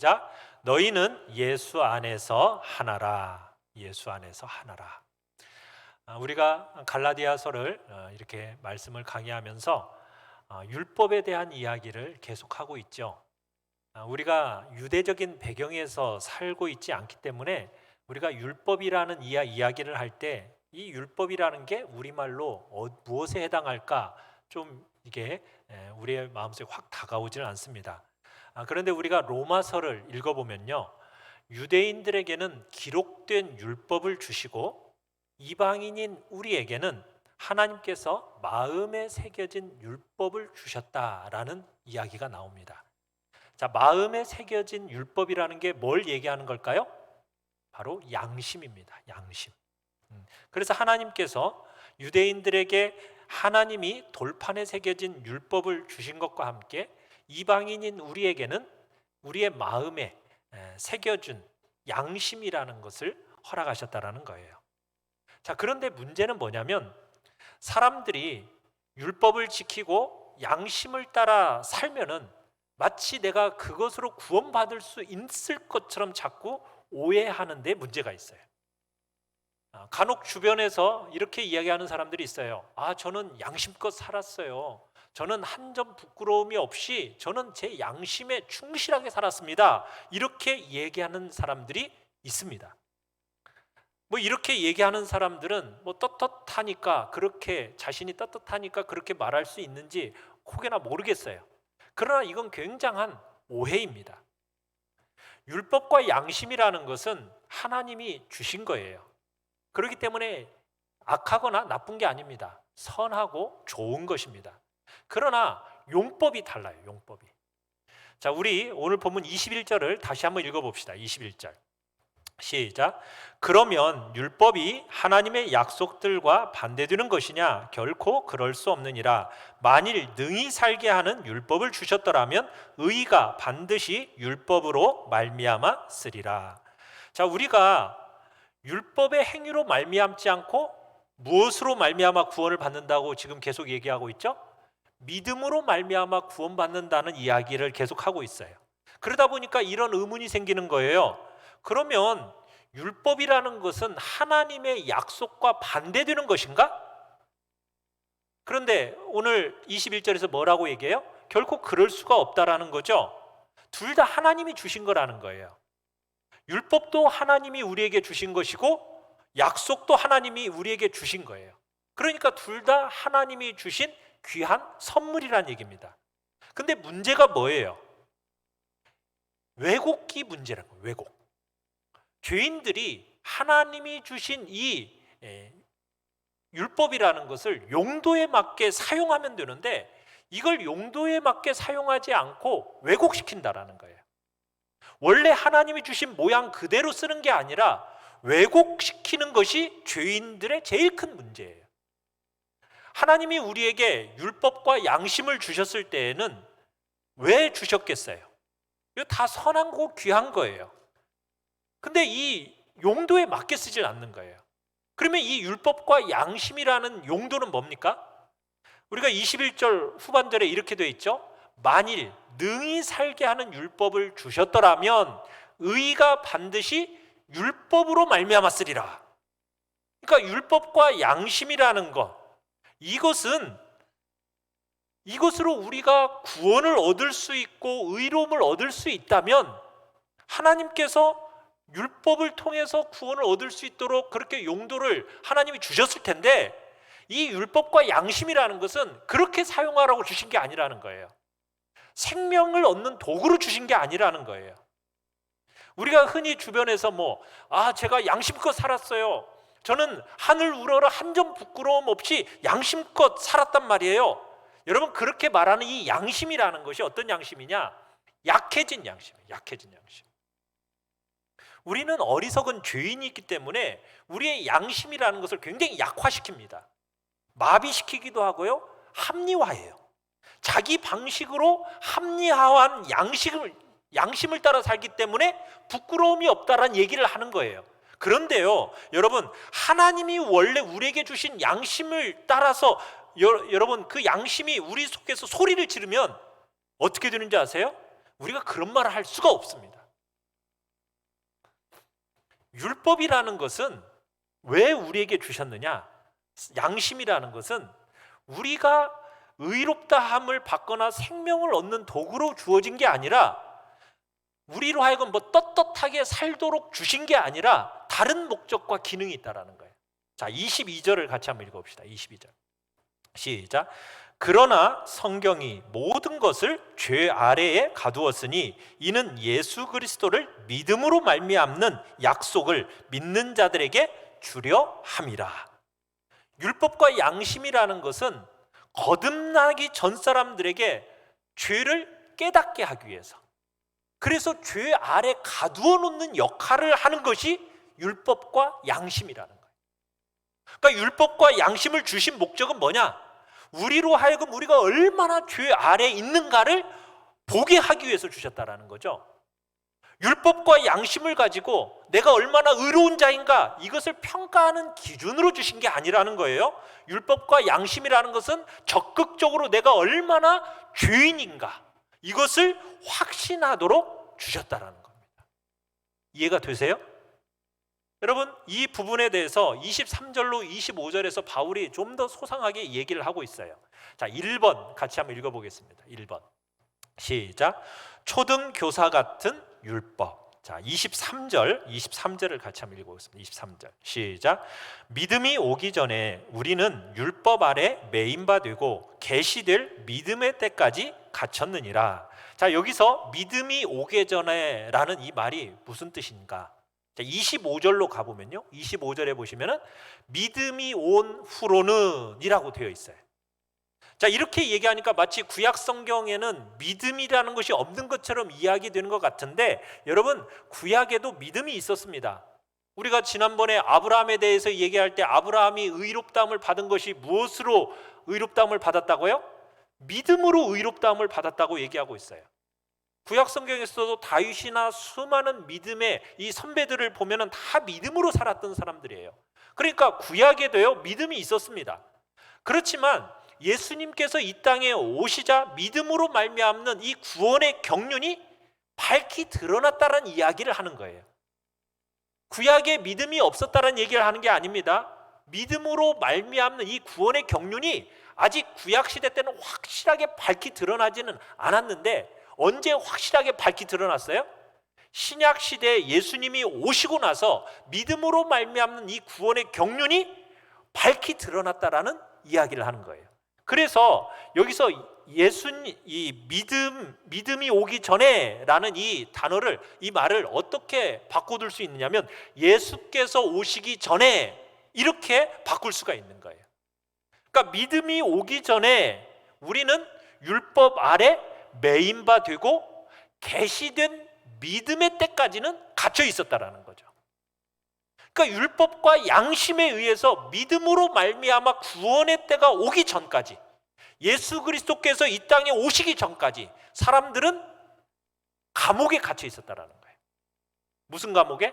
시작. 너희는 예수 안에서 하나라. 예수 안에서 하나라. 우리가 갈라디아서를 이렇게 말씀을 강의하면서 율법에 대한 이야기를 계속하고 있죠. 우리가 유대적인 배경에서 살고 있지 않기 때문에 우리가 율법이라는 이야기를 할 때 이 율법이라는 게 우리말로 무엇에 해당할까 좀 이게 우리의 마음속에 확 다가오지는 않습니다. 그런데 우리가 로마서를 읽어보면요, 유대인들에게는 기록된 율법을 주시고 이방인인 우리에게는 하나님께서 마음에 새겨진 율법을 주셨다라는 이야기가 나옵니다. 자, 마음에 새겨진 율법이라는 게 뭘 얘기하는 걸까요? 바로 양심입니다. 양심. 그래서 하나님께서 유대인들에게 하나님이 돌판에 새겨진 율법을 주신 것과 함께 이방인인 우리에게는 우리의 마음에 새겨준 양심이라는 것을 허락하셨다라는 거예요. 자, 그런데 문제는 뭐냐면 사람들이 율법을 지키고 양심을 따라 살면은 마치 내가 그것으로 구원받을 수 있을 것처럼 자꾸 오해하는 데 문제가 있어요. 간혹 주변에서 이렇게 이야기하는 사람들이 있어요. 저는 양심껏 살았어요. 저는 한 점 부끄러움이 없이 저는 제 양심에 충실하게 살았습니다. 이렇게 얘기하는 사람들이 있습니다. 이렇게 얘기하는 사람들은 떳떳하니까 그렇게 자신이 떳떳하니까 그렇게 말할 수 있는지 혹여나 모르겠어요. 그러나 이건 굉장한 오해입니다. 율법과 양심이라는 것은 하나님이 주신 거예요. 그렇기 때문에 악하거나 나쁜 게 아닙니다. 선하고 좋은 것입니다. 그러나 용법이 달라요. 용법이. 자, 우리 오늘 본문 21절을 다시 한번 읽어봅시다. 21절 시작. 그러면 율법이 하나님의 약속들과 반대되는 것이냐? 결코 그럴 수 없느니라. 만일 능히 살게 하는 율법을 주셨더라면 의가 반드시 율법으로 말미암아 쓰리라. 자, 우리가 율법의 행위로 말미암지 않고 무엇으로 말미암아 구원을 받는다고 지금 계속 얘기하고 있죠? 믿음으로 말미암아 구원받는다는 이야기를 계속하고 있어요. 그러다 보니까 이런 의문이 생기는 거예요. 그러면 율법이라는 것은 하나님의 약속과 반대되는 것인가? 그런데 오늘 21절에서 뭐라고 얘기해요? 결코 그럴 수가 없다라는 거죠. 둘 다 하나님이 주신 거라는 거예요. 율법도 하나님이 우리에게 주신 것이고 약속도 하나님이 우리에게 주신 거예요. 그러니까 둘 다 하나님이 주신 귀한 선물이라는 얘기입니다. 근데 문제가 뭐예요? 왜곡기 문제라는 거예요. 왜곡. 죄인들이 하나님이 주신 이 율법이라는 것을 용도에 맞게 사용하면 되는데 이걸 용도에 맞게 사용하지 않고 왜곡시킨다라는 거예요. 원래 하나님이 주신 모양 그대로 쓰는 게 아니라 왜곡시키는 것이 죄인들의 제일 큰 문제예요. 하나님이 우리에게 율법과 양심을 주셨을 때에는 왜 주셨겠어요? 이거 다 선한 거고 귀한 거예요. 근데 이 용도에 맞게 쓰질 않는 거예요. 그러면 이 율법과 양심이라는 용도는 뭡니까? 우리가 21절 후반절에 이렇게 돼 있죠. 만일 능히 살게 하는 율법을 주셨더라면 의가 반드시 율법으로 말미암았으리라. 그러니까 율법과 양심이라는 것, 이것으로 우리가 구원을 얻을 수 있고 의로움을 얻을 수 있다면 하나님께서 율법을 통해서 구원을 얻을 수 있도록 그렇게 용도를 하나님이 주셨을 텐데 이 율법과 양심이라는 것은 그렇게 사용하라고 주신 게 아니라는 거예요. 생명을 얻는 도구로 주신 게 아니라는 거예요. 우리가 흔히 주변에서 제가 양심껏 살았어요. 저는 하늘 우러러 한 점 부끄러움 없이 양심껏 살았단 말이에요. 여러분, 그렇게 말하는 이 양심이라는 것이 어떤 양심이냐? 약해진 양심이에요. 약해진 양심. 우리는 어리석은 죄인이 있기 때문에 우리의 양심이라는 것을 굉장히 약화시킵니다. 마비시키기도 하고요, 합리화해요. 자기 방식으로 합리화한 양심을 따라 살기 때문에 부끄러움이 없다라는 얘기를 하는 거예요. 그런데요, 여러분, 하나님이 원래 우리에게 주신 양심을 따라서 여러분 그 양심이 우리 속에서 소리를 지르면 어떻게 되는지 아세요? 우리가 그런 말을 할 수가 없습니다. 율법이라는 것은 왜 우리에게 주셨느냐? 양심이라는 것은 우리가 의롭다함을 받거나 생명을 얻는 도구로 주어진 게 아니라 우리로 하여금 뭐 떳떳하게 살도록 주신 게 아니라 다른 목적과 기능이 있다라는 거예요. 자, 22절을 같이 한번 읽어봅시다. 22절 시작. 그러나 성경이 모든 것을 죄 아래에 가두었으니 이는 예수 그리스도를 믿음으로 말미암는 약속을 믿는 자들에게 주려 함이라. 율법과 양심이라는 것은 거듭나기 전 사람들에게 죄를 깨닫게 하기 위해서, 그래서 죄 아래 가두어 놓는 역할을 하는 것이 율법과 양심이라는 거예요. 그러니까 율법과 양심을 주신 목적은 뭐냐? 우리로 하여금 우리가 얼마나 죄 아래 있는가를 보게 하기 위해서 주셨다라는 거죠. 율법과 양심을 가지고 내가 얼마나 의로운 자인가 이것을 평가하는 기준으로 주신 게 아니라는 거예요. 율법과 양심이라는 것은 적극적으로 내가 얼마나 죄인인가 이것을 확신하도록 주셨다라는 겁니다. 이해가 되세요? 여러분, 이 부분에 대해서 23절로 25절에서 바울이 좀 더 소상하게 얘기를 하고 있어요. 자, 1번 같이 한번 읽어보겠습니다. 1번 시작. 초등교사 같은 율법. 자, 23절을 같이 한번 읽어보겠습니다. 23절 시작. 믿음이 오기 전에 우리는 율법 아래 매인바 되고 계시될 믿음의 때까지 갇혔느니라. 자, 여기서 믿음이 오기 전에 라는 이 말이 무슨 뜻인가? 자, 25절로 가보면요, 25절에 보시면은 믿음이 온 후로는 이라고 되어 있어요. 자, 이렇게 얘기하니까 마치 구약 성경에는 믿음이라는 것이 없는 것처럼 이야기되는 것 같은데, 여러분, 구약에도 믿음이 있었습니다. 우리가 지난번에 아브라함에 대해서 얘기할 때 아브라함이 의롭다함을 받은 것이 무엇으로 의롭다함을 받았다고요? 믿음으로 의롭다함을 받았다고 얘기하고 있어요. 구약 성경에서도 다윗이나 수많은 믿음의 이 선배들을 보면은 다 믿음으로 살았던 사람들이에요. 그러니까 구약에도요 믿음이 있었습니다. 그렇지만 예수님께서 이 땅에 오시자 믿음으로 말미암는 이 구원의 경륜이 밝히 드러났다는 이야기를 하는 거예요. 구약에 믿음이 없었다는 얘기를 하는 게 아닙니다. 믿음으로 말미암는 이 구원의 경륜이 아직 구약 시대 때는 확실하게 밝히 드러나지는 않았는데, 언제 확실하게 밝히 드러났어요? 신약 시대에 예수님이 오시고 나서 믿음으로 말미암는 이 구원의 경륜이 밝히 드러났다라는 이야기를 하는 거예요. 그래서 여기서 이 믿음이 오기 전에라는 이 단어를, 이 말을 어떻게 바꿔둘 수 있느냐면 예수께서 오시기 전에 이렇게 바꿀 수가 있는 거예요. 그러니까 믿음이 오기 전에 우리는 율법 아래 매인바 되고 계시된 믿음의 때까지는 갇혀 있었다라는 거죠. 그러니까 율법과 양심에 의해서 믿음으로 말미암아 구원의 때가 오기 전까지, 예수 그리스도께서 이 땅에 오시기 전까지 사람들은 감옥에 갇혀 있었다라는 거예요. 무슨 감옥에?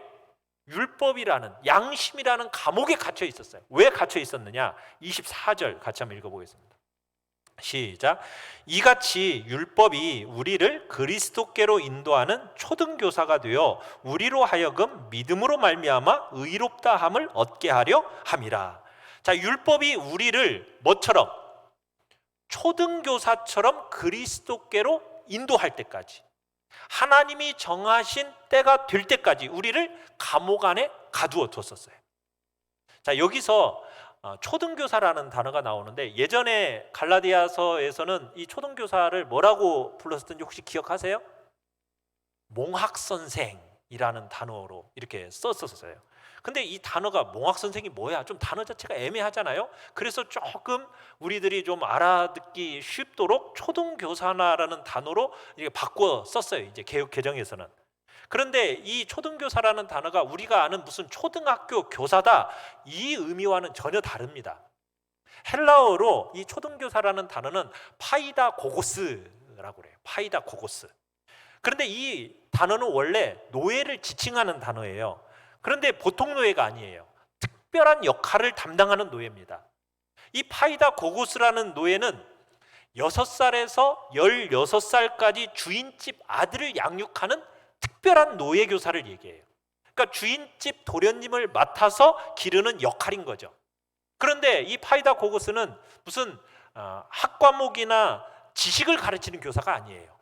율법이라는, 양심이라는 감옥에 갇혀 있었어요. 왜 갇혀 있었느냐? 24절 같이 한번 읽어보겠습니다. 시작. 이같이 율법이 우리를 그리스도께로 인도하는 초등교사가 되어 우리로 하여금 믿음으로 말미암아 의롭다함을 얻게 하려 함이라. 자, 율법이 우리를 뭐처럼? 초등교사처럼 그리스도께로 인도할 때까지, 하나님이 정하신 때가 될 때까지 우리를 감옥 안에 가두어 뒀었어요. 자, 여기서 초등교사라는 단어가 나오는데, 예전에 갈라디아서에서는 이 초등교사를 뭐라고 불렀었는지 혹시 기억하세요? 몽학선생이라는 단어로 이렇게 썼었어요. 근데 이 단어가 몽학선생이 뭐야? 좀 단어 자체가 애매하잖아요. 그래서 조금 우리들이 좀 알아듣기 쉽도록 초등교사라는 단어로 이렇게 바꿔 썼어요, 이제 개역 개정에서는. 그런데 이 초등교사라는 단어가 우리가 아는 무슨 초등학교 교사다, 이 의미와는 전혀 다릅니다. 헬라어로 이 초등교사라는 단어는 파이다 고고스라고 그래요. 파이다 고고스. 그런데 이 단어는 원래 노예를 지칭하는 단어예요. 그런데 보통 노예가 아니에요. 특별한 역할을 담당하는 노예입니다. 이 파이다 고고스라는 노예는 6살에서 16살까지 주인집 아들을 양육하는 특별한 노예 교사를 얘기해요. 그러니까 주인집 도련님을 맡아서 기르는 역할인 거죠. 그런데 이 파이다 고고스는 무슨 학과목이나 지식을 가르치는 교사가 아니에요.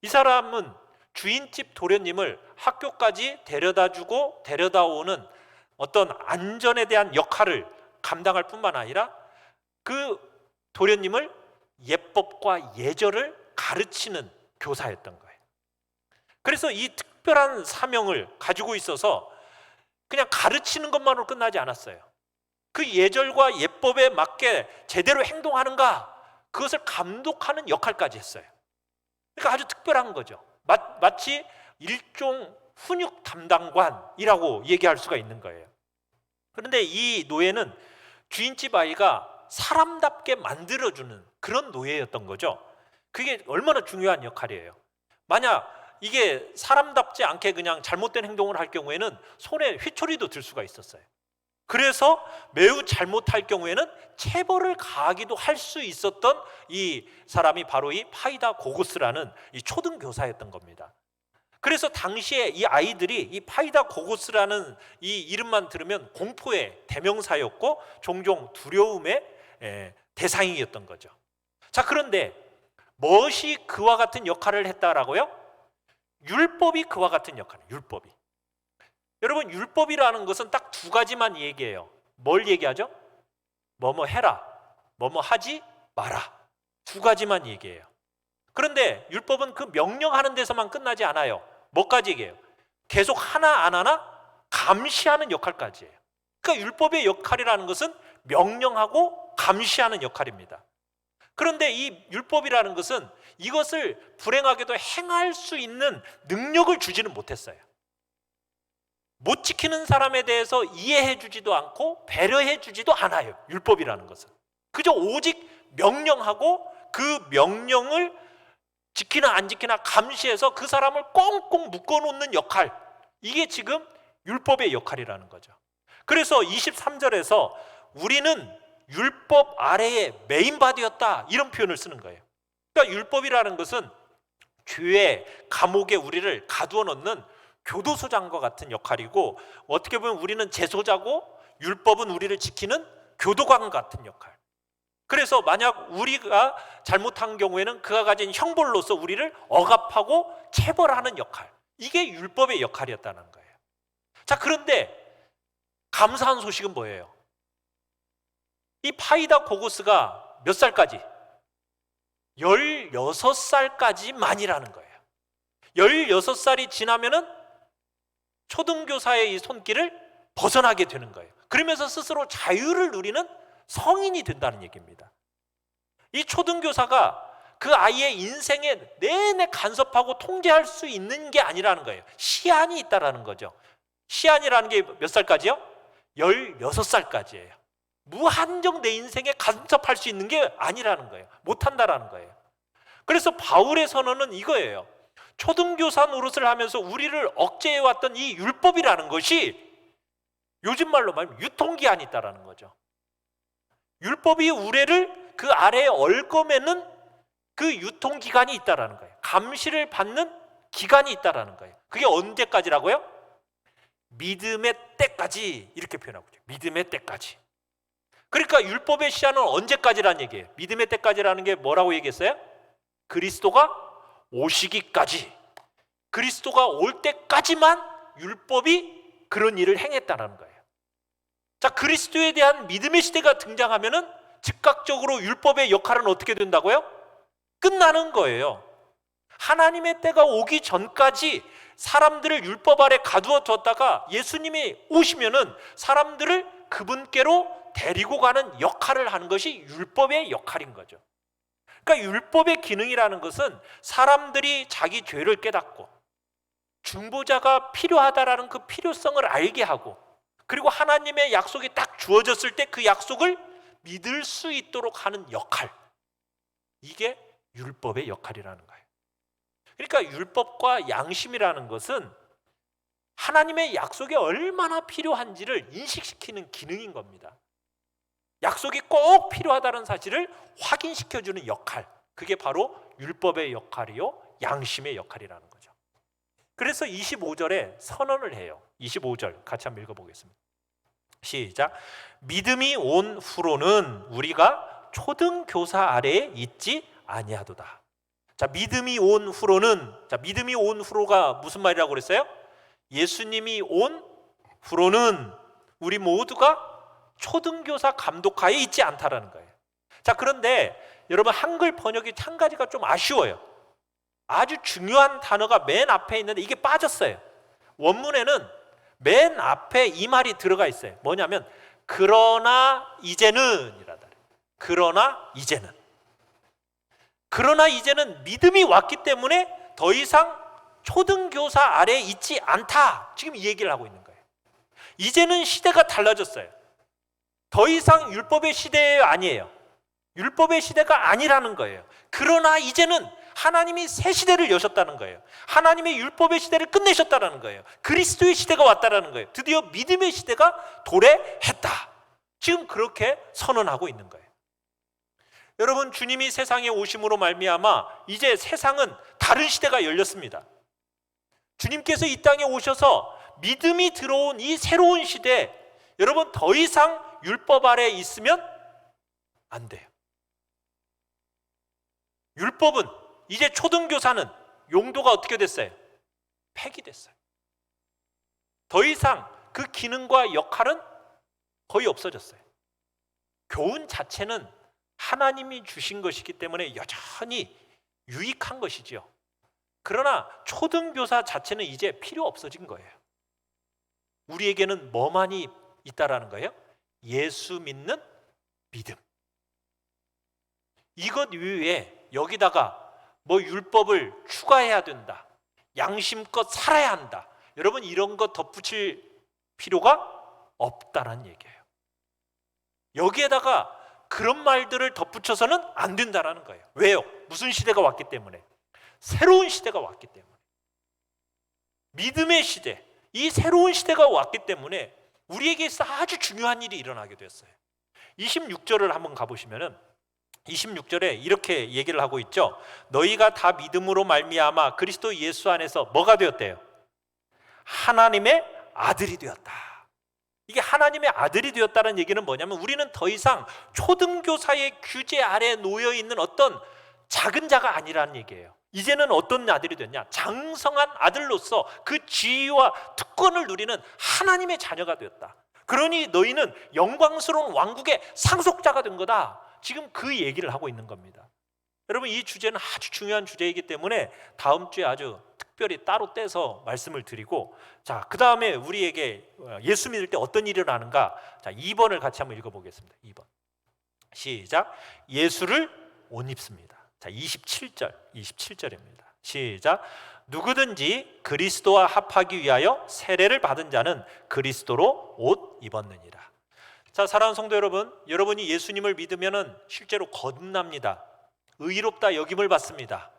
이 사람은 주인집 도련님을 학교까지 데려다주고 데려다 오는 어떤 안전에 대한 역할을 감당할 뿐만 아니라 그 도련님을 예법과 예절을 가르치는 교사였던 거예요. 그래서 이 특별한 사명을 가지고 있어서 그냥 가르치는 것만으로 끝나지 않았어요. 그 예절과 예법에 맞게 제대로 행동하는가, 그것을 감독하는 역할까지 했어요. 그러니까 아주 특별한 거죠. 마치 일종 훈육 담당관이라고 얘기할 수가 있는 거예요. 그런데 이 노예는 주인집 아이가 사람답게 만들어주는 그런 노예였던 거죠. 그게 얼마나 중요한 역할이에요. 만약 이게 사람답지 않게 그냥 잘못된 행동을 할 경우에는 손에 휘초리도 들 수가 있었어요. 그래서 매우 잘못할 경우에는 체벌을 가하기도 할 수 있었던 이 사람이 바로 이 파이다 고고스라는 이 초등교사였던 겁니다. 그래서 당시에 이 아이들이 이 파이다 고고스라는 이 이름만 들으면 공포의 대명사였고 종종 두려움의 대상이었던 거죠. 자, 그런데 무엇이 그와 같은 역할을 했다라고요? 율법이 그와 같은 역할, 율법이. 여러분, 율법이라는 것은 딱 두 가지만 얘기해요. 뭘 얘기하죠? 뭐뭐 해라, 뭐뭐 하지 마라. 두 가지만 얘기해요. 그런데 율법은 그 명령하는 데서만 끝나지 않아요. 뭐까지 얘기해요? 계속 하나 안 하나 감시하는 역할까지 해요. 그러니까 율법의 역할이라는 것은 명령하고 감시하는 역할입니다. 그런데 이 율법이라는 것은 이것을 불행하게도 행할 수 있는 능력을 주지는 못했어요. 못 지키는 사람에 대해서 이해해 주지도 않고 배려해 주지도 않아요. 율법이라는 것은 그저 오직 명령하고 그 명령을 지키나 안 지키나 감시해서 그 사람을 꽁꽁 묶어놓는 역할, 이게 지금 율법의 역할이라는 거죠. 그래서 23절에서 우리는 율법 아래의 메인바디였다, 이런 표현을 쓰는 거예요. 그러니까 율법이라는 것은 죄의 감옥에 우리를 가두어 놓는 교도소장과 같은 역할이고, 어떻게 보면 우리는 재소자고 율법은 우리를 지키는 교도관 같은 역할. 그래서 만약 우리가 잘못한 경우에는 그가 가진 형벌로서 우리를 억압하고 체벌하는 역할, 이게 율법의 역할이었다는 거예요. 자, 그런데 감사한 소식은 뭐예요? 이 파이다 고고스가 몇 살까지? 16살까지만이라는 거예요. 16살이 지나면은 초등교사의 이 손길을 벗어나게 되는 거예요. 그러면서 스스로 자유를 누리는 성인이 된다는 얘기입니다. 이 초등교사가 그 아이의 인생에 내내 간섭하고 통제할 수 있는 게 아니라는 거예요. 시한이 있다라는 거죠. 시한이라는 게 몇 살까지요? 16살까지예요. 무한정 내 인생에 간섭할 수 있는 게 아니라는 거예요. 못한다라는 거예요. 그래서 바울의 선언은 이거예요. 초등교사 노릇을 하면서 우리를 억제해왔던 이 율법이라는 것이 요즘 말로 말하면 유통기한이 있다라는 거죠. 율법이 우리를 그 아래에 얽어매는 그 유통기간이 있다라는 거예요. 감시를 받는 기간이 있다라는 거예요. 그게 언제까지라고요? 믿음의 때까지, 이렇게 표현하고 있죠. 믿음의 때까지. 그러니까 율법의 시한은 언제까지라는 얘기예요. 믿음의 때까지라는 게 뭐라고 얘기했어요? 그리스도가 오시기까지, 그리스도가 올 때까지만 율법이 그런 일을 행했다는 거예요. 자, 그리스도에 대한 믿음의 시대가 등장하면은 즉각적으로 율법의 역할은 어떻게 된다고요? 끝나는 거예요. 하나님의 때가 오기 전까지 사람들을 율법 아래 가두어 뒀다가 예수님이 오시면은 사람들을 그분께로 데리고 가는 역할을 하는 것이 율법의 역할인 거죠. 그러니까 율법의 기능이라는 것은 사람들이 자기 죄를 깨닫고 중보자가 필요하다라는 그 필요성을 알게 하고, 그리고 하나님의 약속이 딱 주어졌을 때 그 약속을 믿을 수 있도록 하는 역할, 이게 율법의 역할이라는 거예요. 그러니까 율법과 양심이라는 것은 하나님의 약속이 얼마나 필요한지를 인식시키는 기능인 겁니다. 약속이 꼭 필요하다는 사실을 확인시켜주는 역할, 그게 바로 율법의 역할이요 양심의 역할이라는 거죠. 그래서 25절에 선언을 해요. 25절 같이 한번 읽어보겠습니다. 시작. 믿음이 온 후로는 우리가 초등교사 아래에 있지 아니하도다. 자, 믿음이 온 후로는, 자, 믿음이 온 후로가 무슨 말이라고 그랬어요? 예수님이 온 후로는 우리 모두가 초등교사 감독하에 있지 않다라는 거예요. 자, 그런데 여러분 한글 번역이 한 가지가 좀 아쉬워요. 아주 중요한 단어가 맨 앞에 있는데 이게 빠졌어요. 원문에는 맨 앞에 이 말이 들어가 있어요. 뭐냐면 그러나 이제는 이라다. 그러나 이제는. 그러나 이제는 믿음이 왔기 때문에 더 이상 초등교사 아래에 있지 않다. 지금 이 얘기를 하고 있는 거예요. 이제는 시대가 달라졌어요. 더 이상 율법의 시대 아니에요. 율법의 시대가 아니라는 거예요. 그러나 이제는 하나님이 새 시대를 여셨다는 거예요. 하나님의 율법의 시대를 끝내셨다는 거예요. 그리스도의 시대가 왔다는 거예요. 드디어 믿음의 시대가 도래했다. 지금 그렇게 선언하고 있는 거예요. 여러분, 주님이 세상에 오심으로 말미암아 이제 세상은 다른 시대가 열렸습니다. 주님께서 이 땅에 오셔서 믿음이 들어온 이 새로운 시대에 여러분 더 이상 율법 아래에 있으면 안 돼요. 율법은 이제 초등교사는 용도가 어떻게 됐어요? 폐기됐어요. 더 이상 그 기능과 역할은 거의 없어졌어요. 교훈 자체는 하나님이 주신 것이기 때문에 여전히 유익한 것이지요. 그러나 초등교사 자체는 이제 필요 없어진 거예요. 우리에게는 뭐만이 있다라는 거예요? 예수 믿는 믿음. 이것 이외에 여기다가 뭐 율법을 추가해야 된다, 양심껏 살아야 한다, 여러분 이런 것 덧붙일 필요가 없다는 얘기예요. 여기에다가 그런 말들을 덧붙여서는 안 된다는 거예요. 왜요? 무슨 시대가 왔기 때문에? 새로운 시대가 왔기 때문에. 믿음의 시대, 이 새로운 시대가 왔기 때문에 우리에게 있어 아주 중요한 일이 일어나게 됐어요. 26절을 한번 가보시면은 26절에 이렇게 얘기를 하고 있죠. 너희가 다 믿음으로 말미암아 그리스도 예수 안에서 뭐가 되었대요? 하나님의 아들이 되었다. 이게 하나님의 아들이 되었다는 얘기는 뭐냐면 우리는 더 이상 초등교사의 규제 아래에 놓여 있는 어떤 작은 자가 아니라는 얘기예요. 이제는 어떤 아들이 됐냐? 장성한 아들로서 그 지위와 특권을 누리는 하나님의 자녀가 되었다. 그러니 너희는 영광스러운 왕국의 상속자가 된 거다. 지금 그 얘기를 하고 있는 겁니다. 여러분, 이 주제는 아주 중요한 주제이기 때문에 다음 주에 아주 특별히 따로 떼서 말씀을 드리고, 자, 그 다음에 우리에게 예수 믿을 때 어떤 일이 일어나는가? 자, 2번을 같이 한번 읽어보겠습니다. 2번 시작. 예수를 옷 입습니다. 자, 27절입니다. 시작. 누구든지 그리스도와 합하기 위하여 세례를 받은 자는 그리스도로 옷 입었느니라. 자, 사랑하는 성도 여러분, 여러분이 예수님을 믿으면은 실제로 거듭납니다. 의롭다 여김을 받습니다.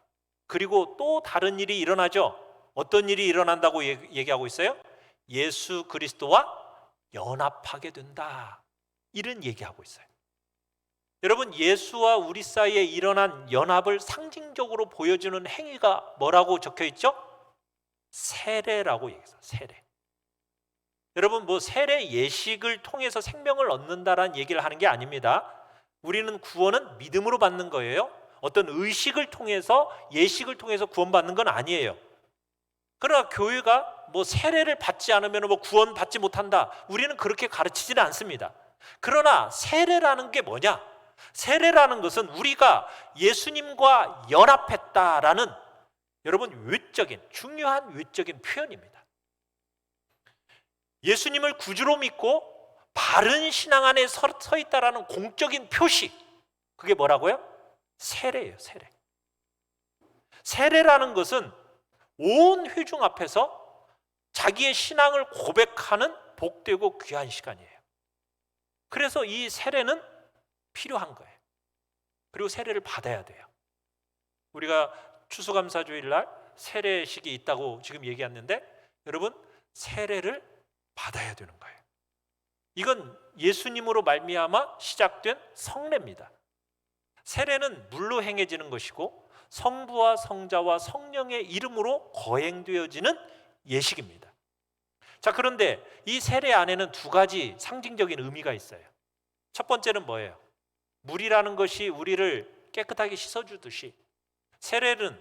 그리고 또 다른 일이 일어나죠. 어떤 일이 일어난다고 얘기하고 있어요? 예수 그리스도와 연합하게 된다. 이런 얘기하고 있어요. 여러분, 예수와 우리 사이에 일어난 연합을 상징적으로 보여주는 행위가 뭐라고 적혀 있죠? 세례라고 얘기했어요. 세례. 여러분, 뭐 세례 예식을 통해서 생명을 얻는다라는 얘기를 하는 게 아닙니다. 우리는 구원은 믿음으로 받는 거예요. 어떤 의식을 통해서, 예식을 통해서 구원받는 건 아니에요. 그러나 교회가 뭐 세례를 받지 않으면 뭐 구원 받지 못한다, 우리는 그렇게 가르치지는 않습니다. 그러나 세례라는 게 뭐냐? 세례라는 것은 우리가 예수님과 연합했다라는, 여러분, 외적인, 중요한 외적인 표현입니다. 예수님을 구주로 믿고 바른 신앙 안에 서 있다라는 공적인 표시, 그게 뭐라고요? 세례예요. 세례. 세례라는 것은 온 회중 앞에서 자기의 신앙을 고백하는 복되고 귀한 시간이에요. 그래서 이 세례는 필요한 거예요. 그리고 세례를 받아야 돼요. 우리가 추수감사주일 날 세례식이 있다고 지금 얘기했는데, 여러분, 세례를 받아야 되는 거예요. 이건 예수님으로 말미암아 시작된 성례입니다. 세례는 물로 행해지는 것이고 성부와 성자와 성령의 이름으로 거행되어지는 예식입니다. 자, 그런데 이 세례 안에는 두 가지 상징적인 의미가 있어요. 첫 번째는 뭐예요? 물이라는 것이 우리를 깨끗하게 씻어주듯이 세례는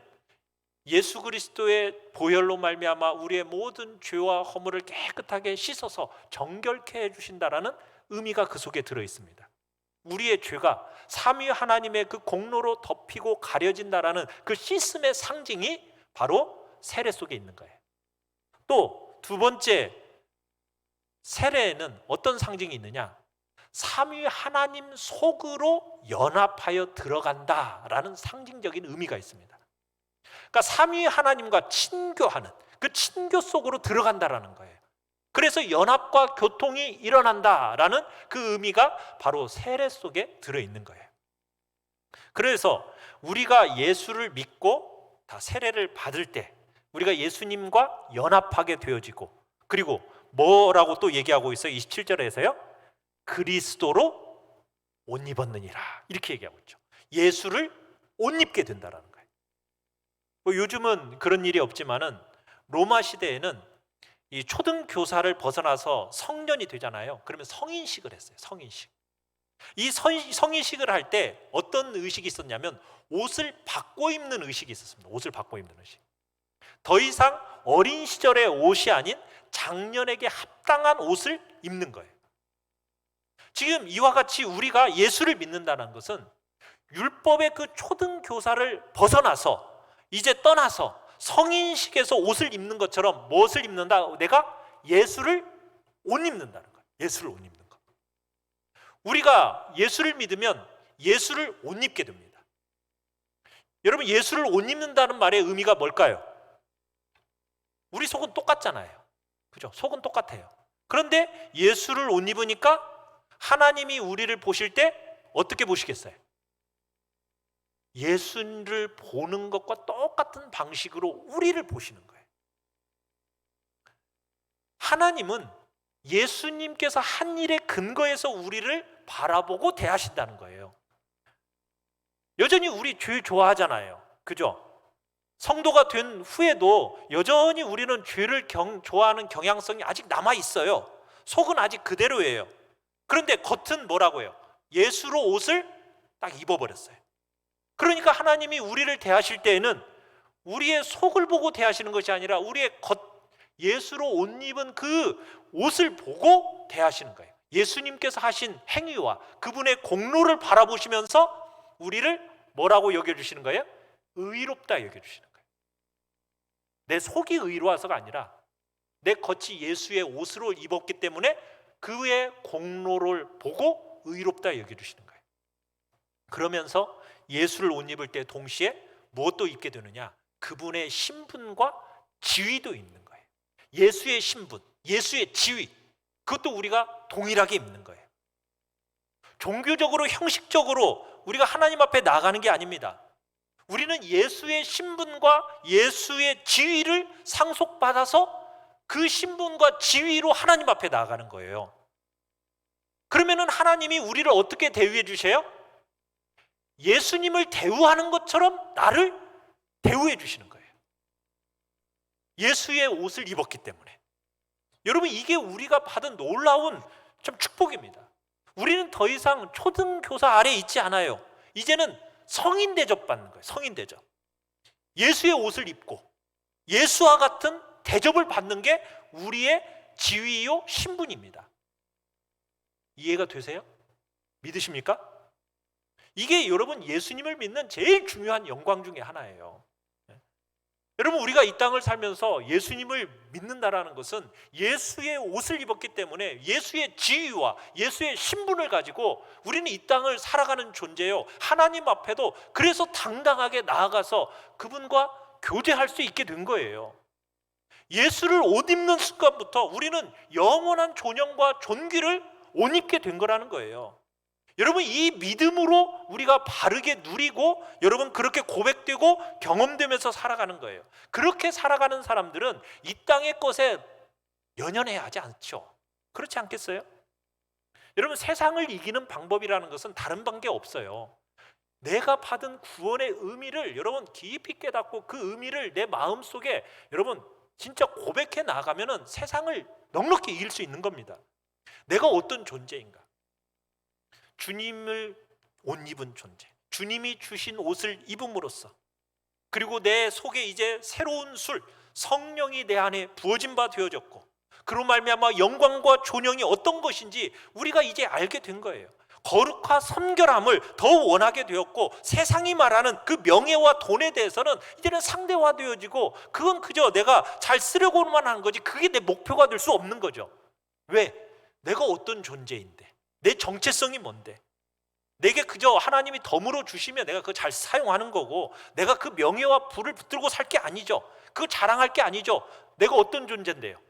예수 그리스도의 보혈로 말미암아 우리의 모든 죄와 허물을 깨끗하게 씻어서 정결케 해주신다라는 의미가 그 속에 들어 있습니다. 우리의 죄가 삼위 하나님의 그 공로로 덮이고 가려진다라는 그 씻음의 상징이 바로 세례 속에 있는 거예요. 또 두 번째, 세례에는 어떤 상징이 있느냐? 삼위 하나님 속으로 연합하여 들어간다라는 상징적인 의미가 있습니다. 그러니까 삼위 하나님과 친교하는 그 친교 속으로 들어간다라는 거예요. 그래서 연합과 교통이 일어난다라는 그 의미가 바로 세례 속에 들어있는 거예요. 그래서 우리가 예수를 믿고 다 세례를 받을 때 우리가 예수님과 연합하게 되어지고, 그리고 뭐라고 또 얘기하고 있어요? 27절에서요. 그리스도로 옷 입었느니라 이렇게 얘기하고 있죠. 예수를 옷 입게 된다라는 거예요. 요즘은 그런 일이 없지만은 로마 시대에는 이 초등교사를 벗어나서 성년이 되잖아요. 그러면 성인식을 했어요. 성인식. 이 성인식을 할 때 어떤 의식이 있었냐면 옷을 바꿔 입는 의식이 있었습니다. 옷을 바꿔 입는 의식. 더 이상 어린 시절의 옷이 아닌 장년에게 합당한 옷을 입는 거예요. 지금 이와 같이 우리가 예수를 믿는다는 것은 율법의 그 초등교사를 벗어나서 이제 떠나서 성인식에서 옷을 입는 것처럼 무엇을 입는다? 내가 예수를 옷 입는다는 거예요. 예수를 옷 입는 거. 우리가 예수를 믿으면 예수를 옷 입게 됩니다. 여러분, 예수를 옷 입는다는 말의 의미가 뭘까요? 우리 속은 똑같잖아요. 그죠? 속은 똑같아요. 그런데 예수를 옷 입으니까 하나님이 우리를 보실 때 어떻게 보시겠어요? 예수를 보는 것과 똑같은 방식으로 우리를 보시는 거예요. 하나님은 예수님께서 한 일에 근거해서 우리를 바라보고 대하신다는 거예요. 여전히 우리 죄 좋아하잖아요. 그죠? 성도가 된 후에도 여전히 우리는 죄를 좋아하는 경향성이 아직 남아 있어요. 속은 아직 그대로예요. 그런데 겉은 뭐라고 해요? 예수로 옷을 딱 입어버렸어요. 그러니까 하나님이 우리를 대하실 때에는 우리의 속을 보고 대하시는 것이 아니라 우리의 예수로 옷 입은 그 옷을 보고 대하시는 거예요. 예수님께서 하신 행위와 그분의 공로를 바라보시면서 우리를 뭐라고 여겨주시는 거예요? 의롭다 여겨주시는 거예요. 내 속이 의로워서가 아니라 내 겉이 예수의 옷으로 입었기 때문에 그의 공로를 보고 의롭다 여겨주시는 거예요. 그러면서 예수를 옷 입을 때 동시에 무엇도 입게 되느냐? 그분의 신분과 지위도 입는 거예요. 예수의 신분, 예수의 지위, 그것도 우리가 동일하게 입는 거예요. 종교적으로 형식적으로 우리가 하나님 앞에 나가는 게 아닙니다. 우리는 예수의 신분과 예수의 지위를 상속받아서 그 신분과 지위로 하나님 앞에 나아가는 거예요. 그러면은 하나님이 우리를 어떻게 대우해 주세요? 예수님을 대우하는 것처럼 나를 대우해 주시는 거예요. 예수의 옷을 입었기 때문에. 여러분, 이게 우리가 받은 놀라운 참 축복입니다. 우리는 더 이상 초등교사 아래에 있지 않아요. 이제는 성인 대접 받는 거예요. 성인 대접. 예수의 옷을 입고 예수와 같은 대접을 받는 게 우리의 지위요 신분입니다. 이해가 되세요? 믿으십니까? 이게 여러분 예수님을 믿는 제일 중요한 영광 중에 하나예요. 여러분, 우리가 이 땅을 살면서 예수님을 믿는다라는 것은 예수의 옷을 입었기 때문에 예수의 지위와 예수의 신분을 가지고 우리는 이 땅을 살아가는 존재요. 하나님 앞에도 그래서 당당하게 나아가서 그분과 교제할 수 있게 된 거예요. 예수를 옷 입는 순간부터 우리는 영원한 존영과 존귀를 옷 입게 된 거라는 거예요. 여러분, 이 믿음으로 우리가 바르게 누리고 여러분 그렇게 고백되고 경험되면서 살아가는 거예요. 그렇게 살아가는 사람들은 이 땅의 것에 연연해야 하지 않죠. 그렇지 않겠어요? 여러분, 세상을 이기는 방법이라는 것은 다른 방법이 없어요. 내가 받은 구원의 의미를 여러분 깊이 깨닫고 그 의미를 내 마음속에 여러분 진짜 고백해 나가면은 세상을 넉넉히 이길 수 있는 겁니다. 내가 어떤 존재인가? 주님을 옷 입은 존재, 주님이 주신 옷을 입음으로써, 그리고 내 속에 이제 새로운 술, 성령이 내 안에 부어진 바 되어졌고, 그로 말미암아 영광과 존영이 어떤 것인지 우리가 이제 알게 된 거예요. 거룩과 섬결함을 더 원하게 되었고, 세상이 말하는 그 명예와 돈에 대해서는 이제는 상대화되어지고, 그건 그저 내가 잘 쓰려고만 하는 거지 그게 내 목표가 될 수 없는 거죠. 왜? 내가 어떤 존재인데, 내 정체성이 뭔데, 내게 그저 하나님이 덤으로 주시면 내가 그거 잘 사용하는 거고, 내가 그 명예와 부를 붙들고 살 게 아니죠. 그거 자랑할 게 아니죠. 내가 어떤 존재인데요?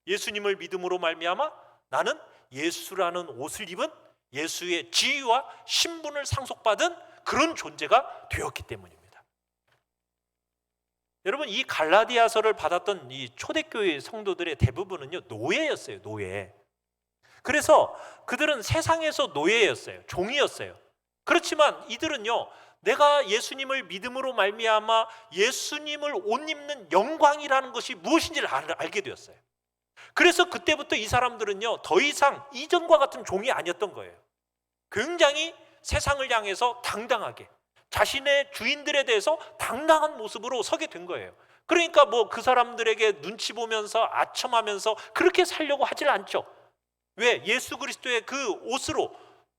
예수님을 믿음으로 말미암아 나는 예수라는 옷을 입은 예수의 지위와 신분을 상속받은 그런 존재가 되었기 때문입니다. 여러분, 이 갈라디아서를 받았던 이 초대교회 성도들의 대부분은요, 노예였어요. 노예. 그래서 그들은 세상에서 노예였어요. 종이었어요. 그렇지만 이들은요, 내가 예수님을 믿음으로 말미암아 예수님을 옷 입는 영광이라는 것이 무엇인지를 알게 되었어요. 그래서 그때부터 이 사람들은요, 더 이상 이전과 같은 종이 아니었던 거예요. 굉장히 세상을 향해서 당당하게, 자신의 주인들에 대해서 당당한 모습으로 서게 된 거예요. 그러니까 뭐 그 사람들에게 눈치 보면서 아첨하면서 그렇게 살려고 하질 않죠. 왜? 예수 그리스도의 그 옷으로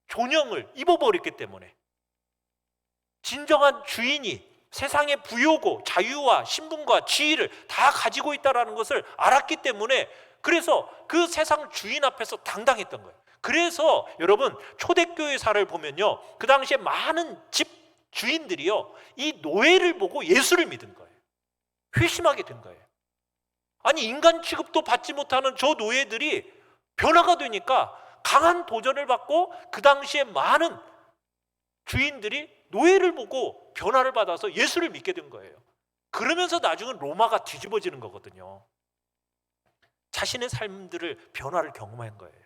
존영을 입어버렸기 때문에. 진정한 주인이 세상의 부요고 자유와 신분과 지위를 다 가지고 있다는 것을 알았기 때문에, 그래서 그 세상 주인 앞에서 당당했던 거예요. 그래서 여러분, 초대교회사를 보면요, 그 당시에 많은 집 주인들이요, 이 노예를 보고 예수를 믿은 거예요. 회심하게 된 거예요. 아니, 인간 취급도 받지 못하는 저 노예들이 변화가 되니까 강한 도전을 받고, 그 당시에 많은 주인들이 노예를 보고 변화를 받아서 예수를 믿게 된 거예요. 그러면서 나중은 로마가 뒤집어지는 거거든요. 자신의 삶들을 변화를 경험한 거예요.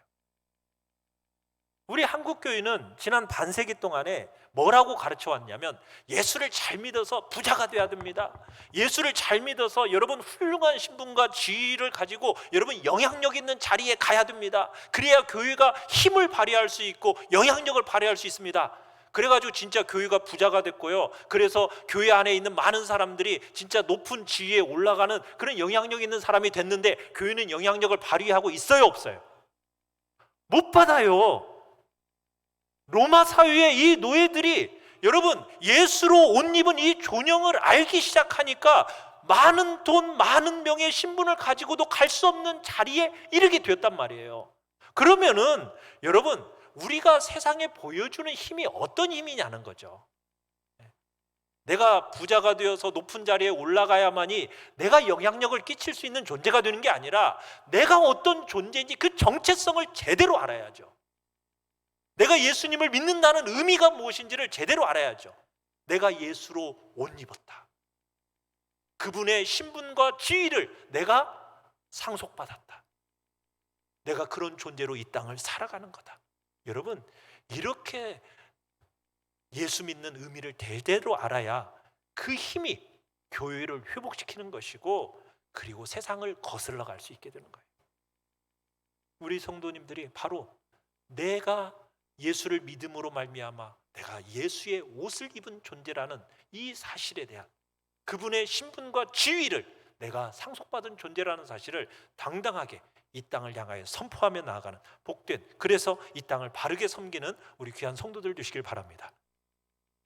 우리 한국교회는 지난 반세기 동안에 뭐라고 가르쳐 왔냐면, 예수를 잘 믿어서 부자가 돼야 됩니다. 예수를 잘 믿어서 여러분 훌륭한 신분과 지위를 가지고 여러분 영향력 있는 자리에 가야 됩니다. 그래야 교회가 힘을 발휘할 수 있고 영향력을 발휘할 수 있습니다. 그래가지고 진짜 교회가 부자가 됐고요. 그래서 교회 안에 있는 많은 사람들이 진짜 높은 지위에 올라가는 그런 영향력 있는 사람이 됐는데, 교회는 영향력을 발휘하고 있어요, 없어요? 못 받아요. 로마 사회의 이 노예들이 여러분 예수로 옷 입은 이 존영을 알기 시작하니까 많은 돈, 많은 명예, 신분을 가지고도 갈 수 없는 자리에 이르게 되었단 말이에요. 그러면은 여러분, 우리가 세상에 보여주는 힘이 어떤 힘이냐는 거죠. 내가 부자가 되어서 높은 자리에 올라가야만이 내가 영향력을 끼칠 수 있는 존재가 되는 게 아니라, 내가 어떤 존재인지 그 정체성을 제대로 알아야죠. 내가 예수님을 믿는다는 의미가 무엇인지를 제대로 알아야죠. 내가 예수로 옷 입었다. 그분의 신분과 지위를 내가 상속받았다. 내가 그런 존재로 이 땅을 살아가는 거다. 여러분, 이렇게 예수 믿는 의미를 제대로 알아야 그 힘이 교회를 회복시키는 것이고, 그리고 세상을 거슬러 갈 수 있게 되는 거예요. 우리 성도님들이 바로 내가 예수를 믿음으로 말미암아 내가 예수의 옷을 입은 존재라는 이 사실에 대한, 그분의 신분과 지위를 내가 상속받은 존재라는 사실을 당당하게 이 땅을 향하여 선포하며 나아가는 복된, 그래서 이 땅을 바르게 섬기는 우리 귀한 성도들 되시길 바랍니다.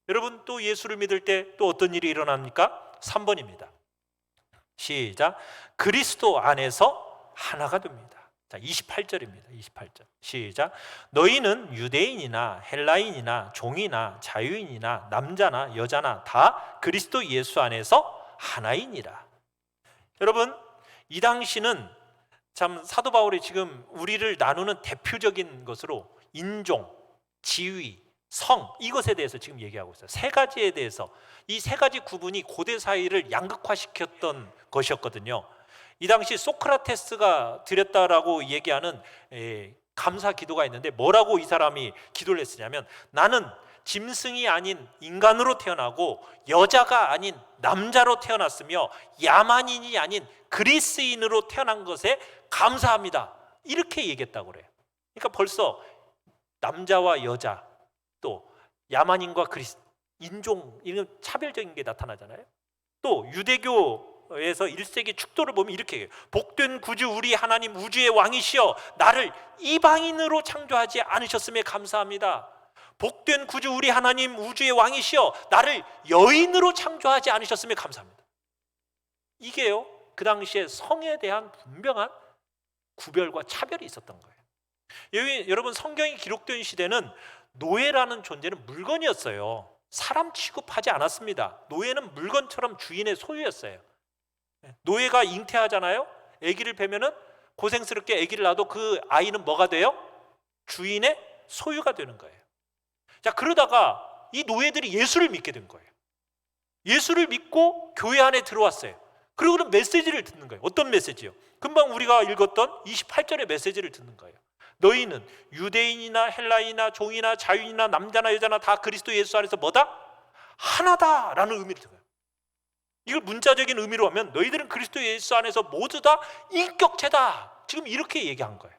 여러분, 또 예수를 믿을 때 또 어떤 일이 일어납니까? 3번입니다. 시작. 그리스도 안에서 하나가 됩니다. 자, 28절입니다. 28절. 시작. 너희는 유대인이나 헬라인이나 종이나 자유인이나 남자나 여자나 다 그리스도 예수 안에서 하나이니라. 여러분, 이 당시는 참 사도 바울이 지금 우리를 나누는 대표적인 것으로 인종, 지위, 성, 이것에 대해서 지금 얘기하고 있어요. 세 가지에 대해서, 이 세 가지 구분이 고대 사회를 양극화시켰던 것이었거든요. 이 당시 소크라테스가 드렸다라고 얘기하는 감사 기도가 있는데, 뭐라고 이 사람이 기도를 했으냐면, 나는 짐승이 아닌 인간으로 태어나고 여자가 아닌 남자로 태어났으며 야만인이 아닌 그리스인으로 태어난 것에 감사합니다. 이렇게 얘기했다고 그래요. 그러니까 벌써 남자와 여자, 또 야만인과 그리스, 인종, 이런 차별적인 게 나타나잖아요. 또 유대교에서 1세기 축도를 보면 이렇게 해요. 복된 구주 우리 하나님 우주의 왕이시여 나를 이방인으로 창조하지 않으셨음에 감사합니다. 복된 구주 우리 하나님 우주의 왕이시여 나를 여인으로 창조하지 않으셨음에 감사합니다. 이게요, 그 당시에 성에 대한 분명한 구별과 차별이 있었던 거예요. 여러분, 성경이 기록된 시대는 노예라는 존재는 물건이었어요. 사람 취급하지 않았습니다. 노예는 물건처럼 주인의 소유였어요. 노예가 잉태하잖아요. 아기를 베면은 고생스럽게 아기를 낳아도 그 아이는 뭐가 돼요? 주인의 소유가 되는 거예요. 자, 그러다가 이 노예들이 예수를 믿게 된 거예요. 예수를 믿고 교회 안에 들어왔어요. 그리고는 메시지를 듣는 거예요. 어떤 메시지요? 금방 우리가 읽었던 28절의 메시지를 듣는 거예요. 너희는 유대인이나 헬라인이나 종이나 자유인이나 남자나 여자나 다 그리스도 예수 안에서 뭐다? 하나다라는 의미를 들어요. 이걸 문자적인 의미로 하면 너희들은 그리스도 예수 안에서 모두 다 인격체다. 지금 이렇게 얘기한 거예요.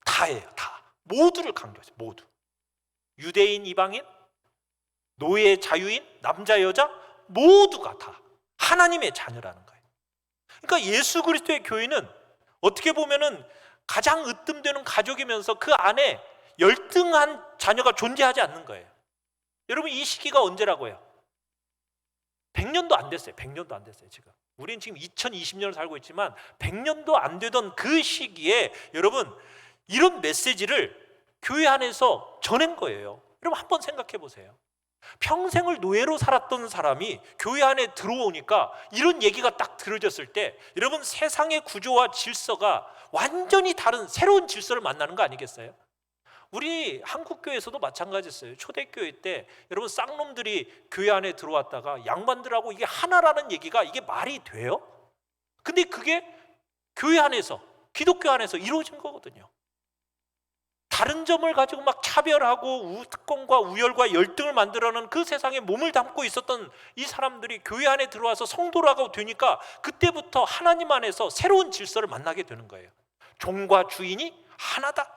다예요. 다. 모두를 강조하죠. 모두. 유대인, 이방인, 노예, 자유인, 남자, 여자 모두가 다 하나님의 자녀라는 거예요. 그러니까 예수 그리스도의 교회는 어떻게 보면은 가장 으뜸되는 가족이면서 그 안에 열등한 자녀가 존재하지 않는 거예요. 여러분, 이 시기가 언제라고요? 100년도 안 됐어요. 100년도 안 됐어요. 지금 우리는 지금 2020년을 살고 있지만 100년도 안 되던 그 시기에 여러분, 이런 메시지를 교회 안에서 전한 거예요. 여러분, 한번 생각해 보세요. 평생을 노예로 살았던 사람이 교회 안에 들어오니까 이런 얘기가 딱 들어졌을 때 여러분, 세상의 구조와 질서가 완전히 다른 새로운 질서를 만나는 거 아니겠어요? 우리 한국교회에서도 마찬가지였어요. 초대교회 때 여러분, 쌍놈들이 교회 안에 들어왔다가 양반들하고 이게 하나라는 얘기가 이게 말이 돼요? 근데 그게 교회 안에서, 기독교 안에서 이루어진 거거든요. 다른 점을 가지고 막 차별하고 특권과 우열과 열등을 만들어내는 그 세상에 몸을 담고 있었던 이 사람들이 교회 안에 들어와서 성도라고 되니까 그때부터 하나님 안에서 새로운 질서를 만나게 되는 거예요. 종과 주인이 하나다.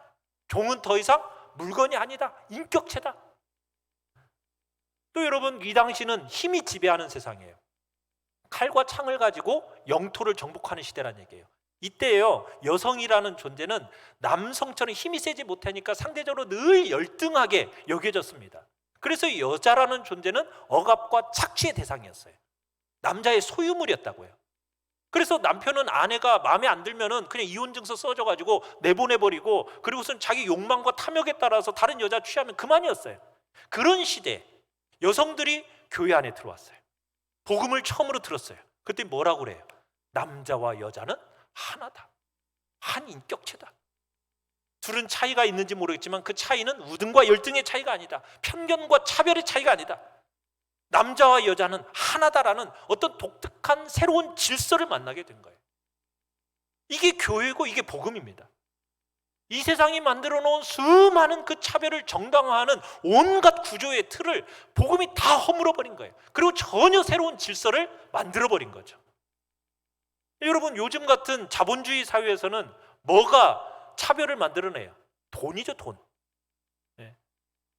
종은 더 이상 물건이 아니다. 인격체다. 또 여러분, 이 당시는 힘이 지배하는 세상이에요. 칼과 창을 가지고 영토를 정복하는 시대란 얘기예요. 이때요, 여성이라는 존재는 남성처럼 힘이 세지 못하니까 상대적으로 늘 열등하게 여겨졌습니다. 그래서 여자라는 존재는 억압과 착취의 대상이었어요. 남자의 소유물이었다고요. 그래서 남편은 아내가 마음에 안 들면은 그냥 이혼증서 써줘가지고 내보내버리고, 그리고선 자기 욕망과 탐욕에 따라서 다른 여자 취하면 그만이었어요. 그런 시대에 여성들이 교회 안에 들어왔어요. 복음을 처음으로 들었어요. 그때 뭐라고 그래요? 남자와 여자는 하나다. 한 인격체다. 둘은 차이가 있는지 모르겠지만 그 차이는 우등과 열등의 차이가 아니다. 편견과 차별의 차이가 아니다. 남자와 여자는 하나다라는 어떤 독특한 새로운 질서를 만나게 된 거예요. 이게 교회고 이게 복음입니다. 이 세상이 만들어 놓은 수많은 그 차별을 정당화하는 온갖 구조의 틀을 복음이 다 허물어 버린 거예요. 그리고 전혀 새로운 질서를 만들어 버린 거죠. 여러분, 요즘 같은 자본주의 사회에서는 뭐가 차별을 만들어내요? 돈이죠, 돈.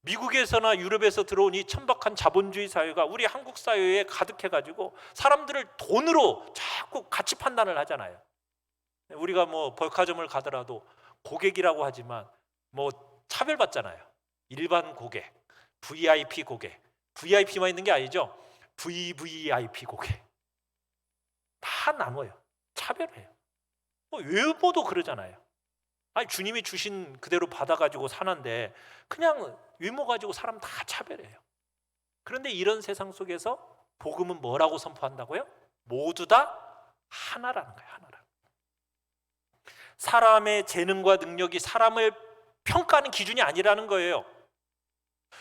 미국에서나 유럽에서 들어온 이 천박한 자본주의 사회가 우리 한국 사회에 가득해가지고 사람들을 돈으로 자꾸 가치 판단을 하잖아요. 우리가 뭐 백화점을 가더라도 고객이라고 하지만 뭐 차별받잖아요. 일반 고객, VIP 고객, VIP만 있는 게 아니죠. VVIP 고객 다 나눠요. 차별해요. 외모도 그러잖아요. 아니, 주님이 주신 그대로 받아가지고 사는데 그냥 외모 가지고 사람 다 차별해요. 그런데 이런 세상 속에서 복음은 뭐라고 선포한다고요? 모두 다 하나라는 거예요. 하나라. 사람의 재능과 능력이 사람을 평가하는 기준이 아니라는 거예요.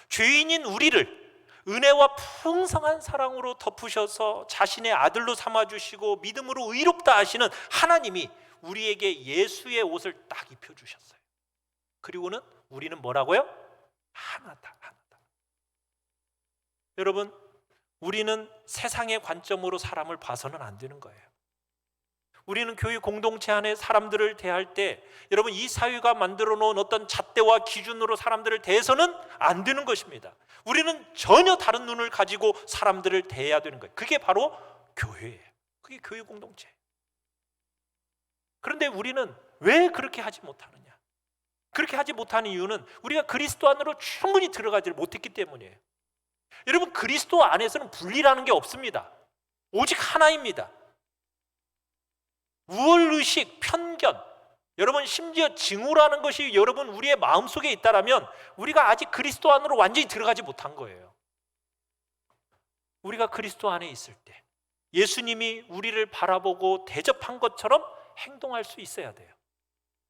죄인인 우리를 은혜와 풍성한 사랑으로 덮으셔서 자신의 아들로 삼아주시고 믿음으로 의롭다 하시는 하나님이 우리에게 예수의 옷을 딱 입혀주셨어요. 그리고는 우리는 뭐라고요? 하나다. 여러분, 우리는 세상의 관점으로 사람을 봐서는 안 되는 거예요. 우리는 교회 공동체 안에 사람들을 대할 때 여러분, 이 사회가 만들어 놓은 어떤 잣대와 기준으로 사람들을 대해서는 안 되는 것입니다. 우리는 전혀 다른 눈을 가지고 사람들을 대해야 되는 거예요. 그게 바로 교회예요. 그게 교회 공동체예요. 그런데 우리는 왜 그렇게 하지 못하느냐? 그렇게 하지 못하는 이유는 우리가 그리스도 안으로 충분히 들어가지 못했기 때문이에요. 여러분, 그리스도 안에서는 분리라는 게 없습니다. 오직 하나입니다. 우월의식, 편견, 여러분 심지어 증오라는 것이 여러분 우리의 마음속에 있다라면 우리가 아직 그리스도 안으로 완전히 들어가지 못한 거예요. 우리가 그리스도 안에 있을 때 예수님이 우리를 바라보고 대접한 것처럼 행동할 수 있어야 돼요.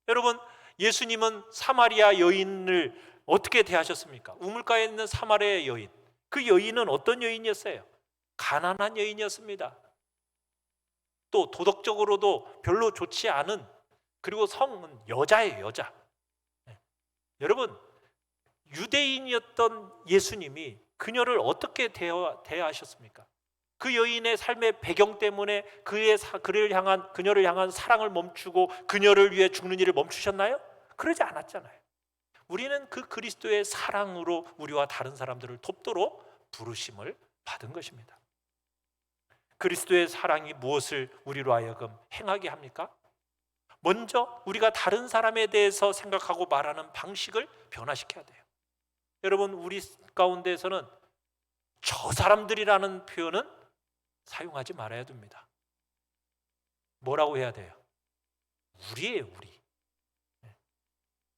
여러분, 예수님은 사마리아 여인을 어떻게 대하셨습니까? 우물가에 있는 사마리아 여인, 그 여인은 어떤 여인이었어요? 가난한 여인이었습니다. 또 도덕적으로도 별로 좋지 않은, 그리고 성은 여자예요, 여자. 여러분, 유대인이었던 예수님이 그녀를 어떻게 대하셨습니까? 그 여인의 삶의 배경 때문에 그녀를 향한 사랑을 멈추고 그녀를 위해 죽는 일을 멈추셨나요? 그러지 않았잖아요. 우리는 그 그리스도의 사랑으로 우리와 다른 사람들을 돕도록 부르심을 받은 것입니다. 그리스도의 사랑이 무엇을 우리로 하여금 행하게 합니까? 먼저 우리가 다른 사람에 대해서 생각하고 말하는 방식을 변화시켜야 돼요. 여러분, 우리 가운데에서는 저 사람들이라는 표현은 사용하지 말아야 됩니다. 뭐라고 해야 돼요? 우리예요, 우리.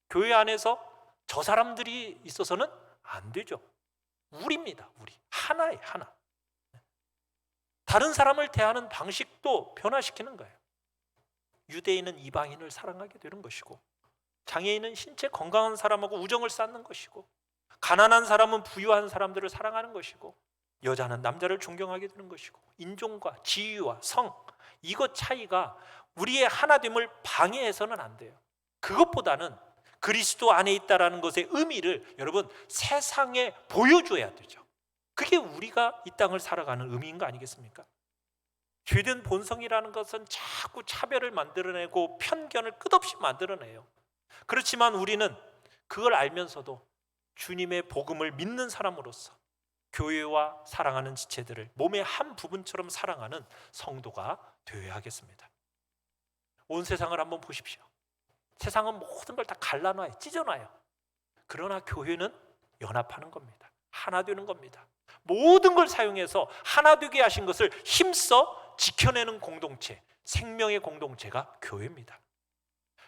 교회 안에서 저 사람들이 있어서는 안 되죠. 우리입니다, 우리. 하나예요, 하나. 다른 사람을 대하는 방식도 변화시키는 거예요. 유대인은 이방인을 사랑하게 되는 것이고, 장애인은 신체 건강한 사람하고 우정을 쌓는 것이고, 가난한 사람은 부유한 사람들을 사랑하는 것이고, 여자는 남자를 존경하게 되는 것이고, 인종과 지위와 성, 이것 차이가 우리의 하나됨을 방해해서는 안 돼요. 그것보다는 그리스도 안에 있다라는 것의 의미를 여러분 세상에 보여줘야 되죠. 그게 우리가 이 땅을 살아가는 의미인 거 아니겠습니까? 죄된 본성이라는 것은 자꾸 차별을 만들어내고 편견을 끝없이 만들어내요. 그렇지만 우리는 그걸 알면서도 주님의 복음을 믿는 사람으로서 교회와 사랑하는 지체들을 몸의 한 부분처럼 사랑하는 성도가 되어야 하겠습니다. 온 세상을 한번 보십시오. 세상은 모든 걸 다 갈라놔요, 찢어놔요. 그러나 교회는 연합하는 겁니다. 하나 되는 겁니다. 모든 걸 사용해서 하나 되게 하신 것을 힘써 지켜내는 공동체, 생명의 공동체가 교회입니다.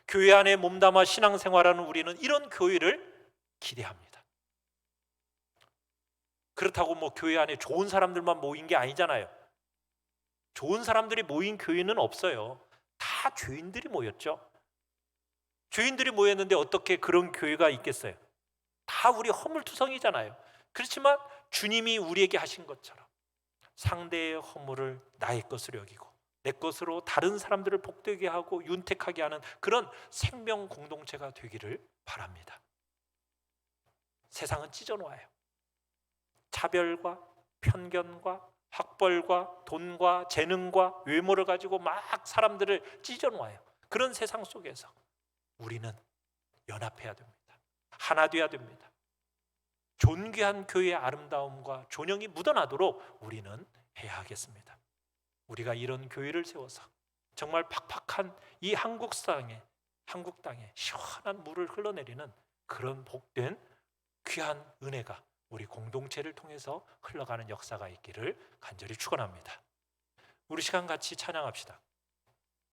교회 안에 몸담아 신앙생활하는 우리는 이런 교회를 기대합니다. 그렇다고 뭐 교회 안에 좋은 사람들만 모인 게 아니잖아요. 좋은 사람들이 모인 교회는 없어요. 다 죄인들이 모였죠. 죄인들이 모였는데 어떻게 그런 교회가 있겠어요? 다 우리 허물투성이잖아요. 그렇지만 주님이 우리에게 하신 것처럼 상대의 허물을 나의 것으로 여기고 내 것으로 다른 사람들을 복되게 하고 윤택하게 하는 그런 생명 공동체가 되기를 바랍니다. 세상은 찢어놓아요. 차별과 편견과 학벌과 돈과 재능과 외모를 가지고 막 사람들을 찢어놓아요. 그런 세상 속에서 우리는 연합해야 됩니다. 하나 되어야 됩니다. 존귀한 교회의 아름다움과 존영이 묻어나도록 우리는 해야 하겠습니다. 우리가 이런 교회를 세워서 정말 팍팍한 이 한국 땅에 시원한 물을 흘러내리는 그런 복된 귀한 은혜가 우리 공동체를 통해서 흘러가는 역사가 있기를 간절히 축원합니다. 우리 시간 같이 찬양합시다.